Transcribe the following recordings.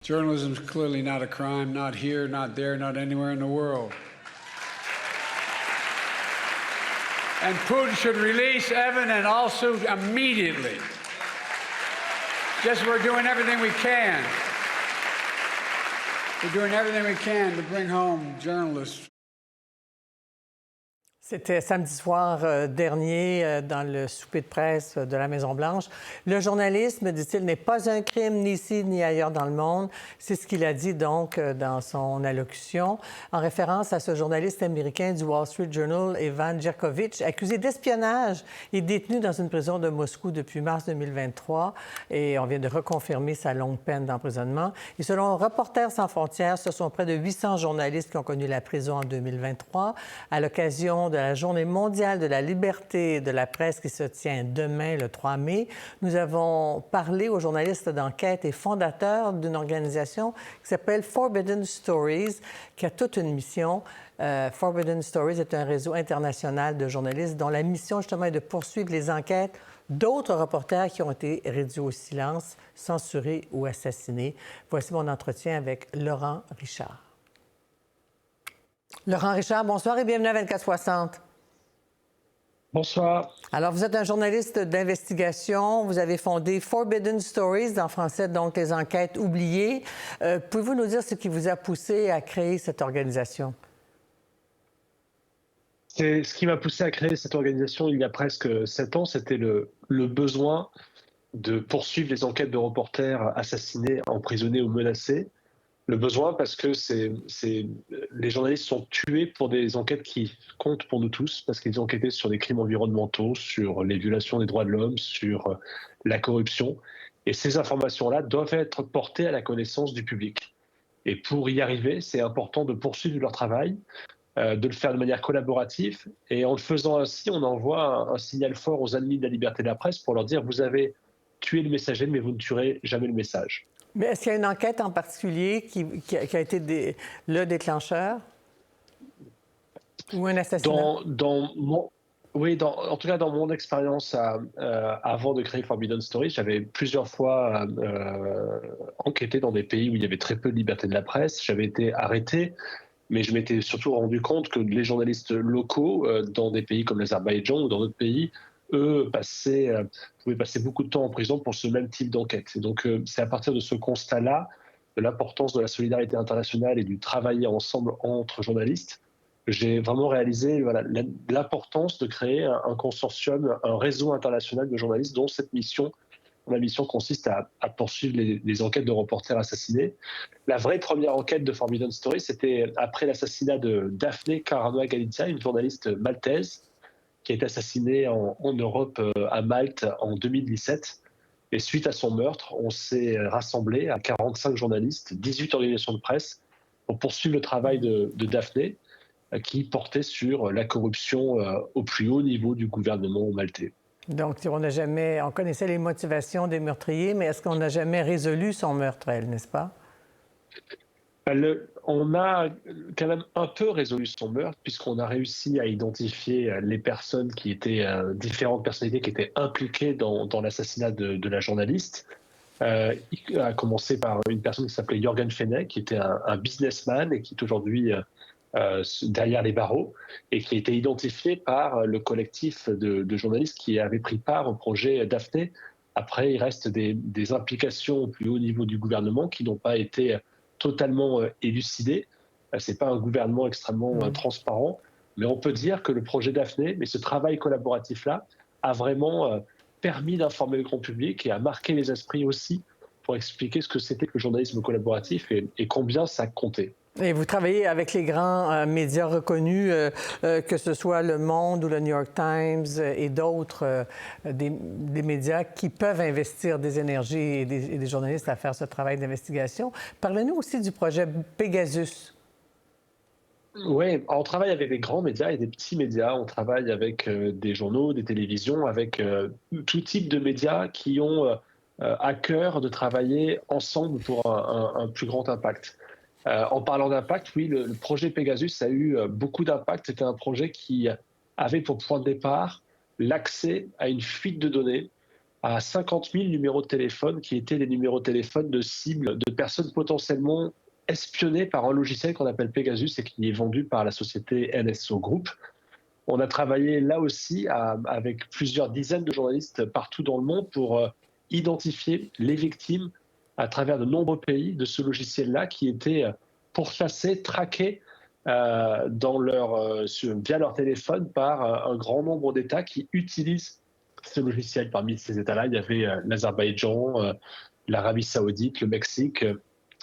Journalism is clearly not a crime, not here, not there, not anywhere in the world. And Putin should release Evan and also immediately. Just we're doing everything we can. We're doing everything we can to bring home journalists. C'était samedi soir dernier dans le souper de presse de la Maison-Blanche. Le journalisme, dit-il, n'est pas un crime ni ici ni ailleurs dans le monde. C'est ce qu'il a dit donc dans son allocution, en référence à ce journaliste américain du Wall Street Journal, Evan Gershkovich, accusé d'espionnage et détenu dans une prison de Moscou depuis mars 2023. Et on vient de reconfirmer sa longue peine d'emprisonnement. Et selon Reporters sans frontières, ce sont près de 800 journalistes qui ont connu la prison en 2023 à l'occasion de la Journée mondiale de la liberté de la presse qui se tient demain, le 3 mai. Nous avons parlé aux journalistes d'enquête et fondateurs d'une organisation qui s'appelle Forbidden Stories, qui a toute une mission. Forbidden Stories est un réseau international de journalistes dont la mission, justement, est de poursuivre les enquêtes d'autres reporters qui ont été réduits au silence, censurés ou assassinés. Voici mon entretien avec Laurent Richard. Laurent Richard, bonsoir et bienvenue à 24/60. Bonsoir. Alors, vous êtes un journaliste d'investigation. Vous avez fondé Forbidden Stories, en français, donc les enquêtes oubliées. Pouvez-vous nous dire ce qui vous a poussé à créer cette organisation? Ce qui m'a poussé à créer cette organisation il y a presque 7 ans, c'était le besoin de poursuivre les enquêtes de reporters assassinés, emprisonnés ou menacés. Le besoin parce que les journalistes sont tués pour des enquêtes qui comptent pour nous tous, parce qu'ils ont enquêté sur des crimes environnementaux, sur les violations des droits de l'homme, sur la corruption. Et ces informations-là doivent être portées à la connaissance du public. Et pour y arriver, c'est important de poursuivre leur travail, de le faire de manière collaborative. Et en le faisant ainsi, on envoie un signal fort aux ennemis de la liberté de la presse pour leur dire « vous avez tué le messager, mais vous ne tuerez jamais le message ». Mais est-ce qu'il y a une enquête en particulier qui a été le déclencheur ou un assassinat? En tout cas, dans mon expérience avant de créer Forbidden Stories, j'avais plusieurs fois enquêté dans des pays où il y avait très peu de liberté de la presse. J'avais été arrêté, mais je m'étais surtout rendu compte que les journalistes locaux, dans des pays comme l'Azerbaïdjan ou dans d'autres pays, eux, pouvaient passer beaucoup de temps en prison pour ce même type d'enquête. Et donc, c'est à partir de ce constat-là, de l'importance de la solidarité internationale et du travailler ensemble entre journalistes, j'ai vraiment réalisé l'importance de créer un consortium, un réseau international de journalistes dont la mission consiste à poursuivre les enquêtes de reporters assassinés. La vraie première enquête de Forbidden Stories, c'était après l'assassinat de Daphne Caruana Galizia, une journaliste maltaise, qui a été assassinée en Europe, à Malte, en 2017. Et suite à son meurtre, on s'est rassemblés à 45 journalistes, 18 organisations de presse, pour poursuivre le travail de Daphne, qui portait sur la corruption au plus haut niveau du gouvernement maltais. Donc, on connaissait les motivations des meurtriers, mais est-ce qu'on n'a jamais résolu son meurtre, elle, n'est-ce pas? On a quand même un peu résolu son meurtre, puisqu'on a réussi à identifier les personnes qui étaient différentes personnalités qui étaient impliquées dans l'assassinat de la journaliste. À commencer par une personne qui s'appelait Jürgen Fenech, qui était un businessman et qui est aujourd'hui derrière les barreaux, et qui a été identifié par le collectif de journalistes qui avaient pris part au projet Daphne. Après, il reste des implications au plus haut niveau du gouvernement qui n'ont pas été totalement élucidées. Ce n'est pas un gouvernement extrêmement transparent, mais on peut dire que le projet Daphne, mais ce travail collaboratif-là, a vraiment permis d'informer le grand public et a marqué les esprits aussi pour expliquer ce que c'était que le journalisme collaboratif et combien ça comptait. Et vous travaillez avec les grands médias reconnus, que ce soit Le Monde ou le New York Times et d'autres, des médias qui peuvent investir des énergies et des journalistes à faire ce travail d'investigation. Parlez-nous aussi du projet Pegasus. Oui, on travaille avec des grands médias et des petits médias. On travaille avec des journaux, des télévisions, avec tout type de médias qui ont à cœur de travailler ensemble pour un plus grand impact. En parlant d'impact, oui, le projet Pegasus a eu beaucoup d'impact. C'était un projet qui avait pour point de départ l'accès à une fuite de données à 50 000 numéros de téléphone qui étaient les numéros de téléphone de cibles de personnes potentiellement espionnées par un logiciel qu'on appelle Pegasus et qui est vendu par la société NSO Group. On a travaillé là aussi avec plusieurs dizaines de journalistes partout dans le monde pour identifier les victimes à travers de nombreux pays de ce logiciel-là qui était pourchassé, traqué via leur téléphone par un grand nombre d'États qui utilisent ce logiciel. Parmi ces États-là, il y avait l'Azerbaïdjan, l'Arabie saoudite, le Mexique,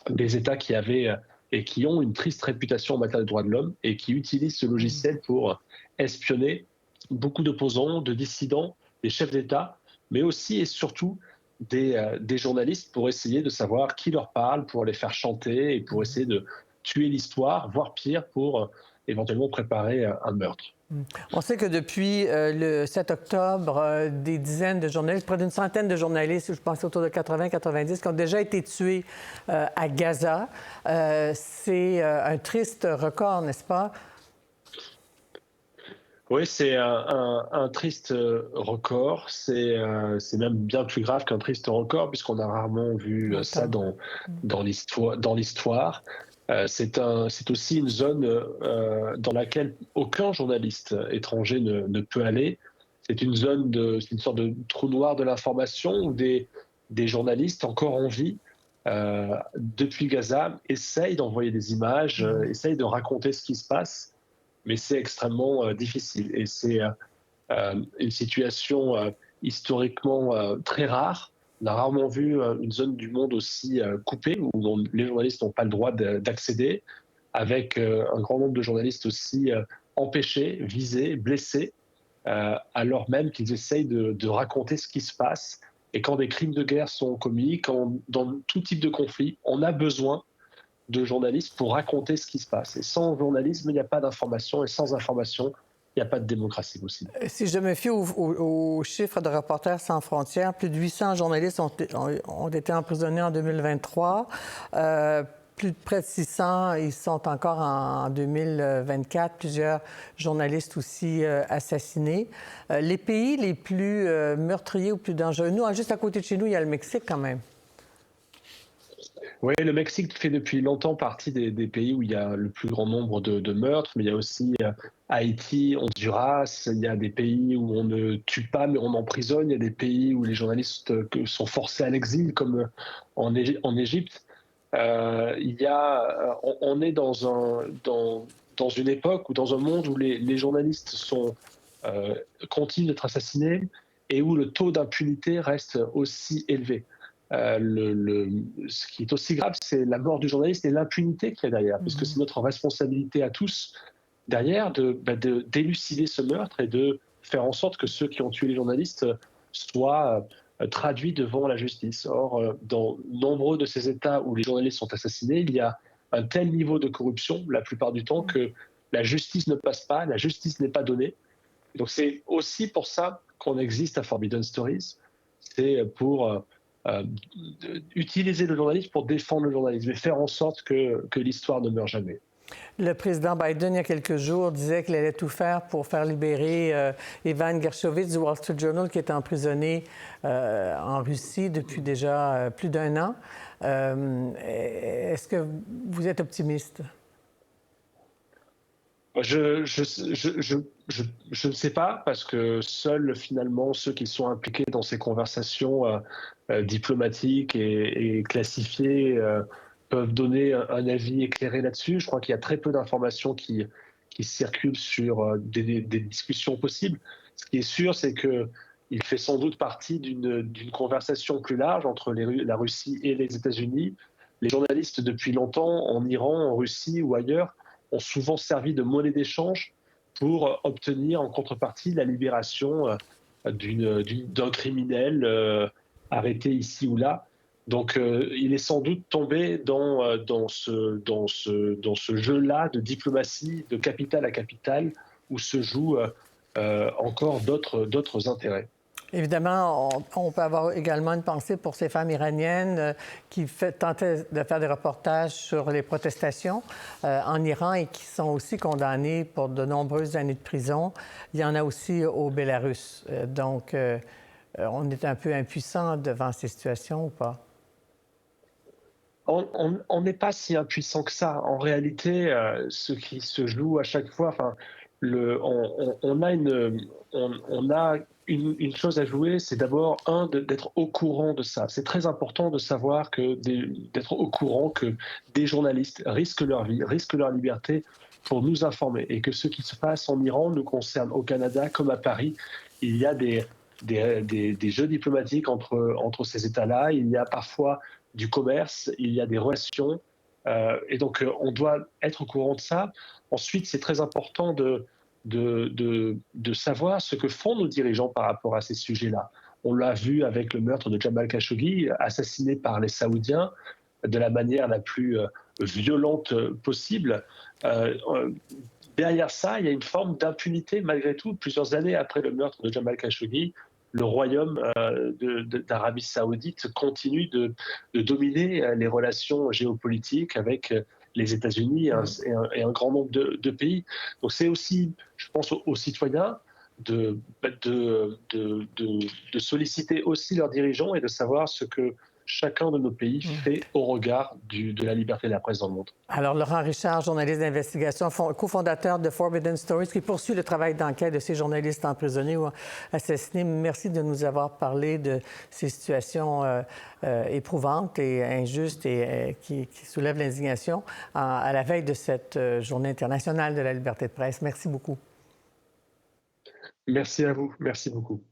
des États qui avaient et qui ont une triste réputation en matière de droits de l'homme et qui utilisent ce logiciel pour espionner beaucoup d'opposants, de dissidents, des chefs d'État, mais aussi et surtout des journalistes pour essayer de savoir qui leur parle, pour les faire chanter et pour essayer de tuer l'histoire, voire pire, pour éventuellement préparer un meurtre. On sait que depuis le 7 octobre, des dizaines de journalistes, près d'une centaine de journalistes, je pense autour de 80-90, qui ont déjà été tués à Gaza. C'est un triste record, n'est-ce pas? Oui, c'est un triste record. C'est même bien plus grave qu'un triste record, puisqu'on a rarement vu ça dans l'histoire. C'est aussi une zone dans laquelle aucun journaliste étranger ne peut aller. C'est une sorte de trou noir de l'information où des journalistes encore en vie depuis Gaza essayent d'envoyer des images, essayent de raconter ce qui se passe, mais c'est extrêmement difficile. Et c'est une situation historiquement très rare. On a rarement vu une zone du monde aussi coupée, où les journalistes n'ont pas le droit d'accéder, avec un grand nombre de journalistes aussi empêchés, visés, blessés, alors même qu'ils essayent de raconter ce qui se passe. Et quand des crimes de guerre sont commis, dans tout type de conflit, on a besoin de journalistes pour raconter ce qui se passe. Et sans journalisme, il n'y a pas d'information, et sans information, il n'y a pas de démocratie possible. Si je me fie aux chiffres de Reporters sans frontières, plus de 800 journalistes ont été emprisonnés en 2023. Plus de près de 600, ils sont encore en 2024. Plusieurs journalistes aussi assassinés. Les pays les plus meurtriers ou plus dangereux, nous, juste à côté de chez nous, il y a le Mexique quand même. Oui, le Mexique fait depuis longtemps partie des pays où il y a le plus grand nombre de meurtres, mais il y a aussi Haïti, Honduras, il y a des pays où on ne tue pas mais on emprisonne, il y a des pays où les journalistes sont forcés à l'exil, comme en Égypte. On est dans une époque ou dans un monde où les journalistes continuent d'être assassinés et où le taux d'impunité reste aussi élevé. Ce qui est aussi grave, c'est la mort du journaliste et l'impunité qu'il y a derrière, puisque c'est notre responsabilité à tous derrière d'élucider ce meurtre et de faire en sorte que ceux qui ont tué les journalistes soient traduits devant la justice. Or, dans nombreux de ces États où les journalistes sont assassinés, il y a un tel niveau de corruption, la plupart du temps, que la justice ne passe pas, la justice n'est pas donnée. Et donc c'est aussi pour ça qu'on existe à Forbidden Stories. C'est pour utiliser le journalisme pour défendre le journalisme et faire en sorte que l'histoire ne meure jamais. Le président Biden, il y a quelques jours, disait qu'il allait tout faire pour faire libérer Evan Gershkovich du Wall Street Journal, qui est emprisonné en Russie depuis déjà plus d'un an. Est-ce que vous êtes optimiste? Je ne sais pas, parce que seuls finalement ceux qui sont impliqués dans ces conversations diplomatiques et classifiées peuvent donner un avis éclairé là-dessus. Je crois qu'il y a très peu d'informations qui circulent sur des discussions possibles. Ce qui est sûr, c'est qu'il fait sans doute partie d'une conversation plus large entre la Russie et les États-Unis. Les journalistes, depuis longtemps, en Iran, en Russie ou ailleurs, ont souvent servi de monnaie d'échange pour obtenir en contrepartie la libération d'un criminel arrêté ici ou là. Donc il est sans doute tombé dans ce jeu-là de diplomatie, de capitale à capitale, où se jouent encore d'autres intérêts. Évidemment, on peut avoir également une pensée pour ces femmes iraniennes qui tentaient de faire des reportages sur les protestations en Iran et qui sont aussi condamnées pour de nombreuses années de prison. Il y en a aussi au Bélarus. Donc, on est un peu impuissant devant ces situations ou pas? On n'est pas si impuissant que ça. En réalité, ce qui se joue à chaque fois, enfin, on a une chose à jouer, c'est d'abord, d'être au courant de ça. C'est très important de savoir d'être au courant que des journalistes risquent leur vie, risquent leur liberté pour nous informer et que ce qui se passe en Iran nous concerne au Canada comme à Paris. Il y a des jeux diplomatiques entre ces États-là. Il y a parfois du commerce, il y a des relations. Et donc, on doit être au courant de ça. Ensuite, c'est très important de savoir ce que font nos dirigeants par rapport à ces sujets-là. On l'a vu avec le meurtre de Jamal Khashoggi, assassiné par les Saoudiens de la manière la plus violente possible. Derrière ça, il y a une forme d'impunité malgré tout. Plusieurs années après le meurtre de Jamal Khashoggi, le royaume d'Arabie saoudite continue de dominer les relations géopolitiques avec les États-Unis et un grand nombre de pays. Donc c'est aussi, je pense, aux citoyens de solliciter aussi leurs dirigeants et de savoir ce que chacun de nos pays fait au regard de la liberté de la presse dans le monde. Alors, Laurent Richard, journaliste d'investigation, cofondateur de Forbidden Stories, qui poursuit le travail d'enquête de ces journalistes emprisonnés ou assassinés. Merci de nous avoir parlé de ces situations éprouvantes et injustes et qui soulèvent l'indignation à la veille de cette Journée internationale de la liberté de presse. Merci beaucoup. Merci à vous. Merci beaucoup.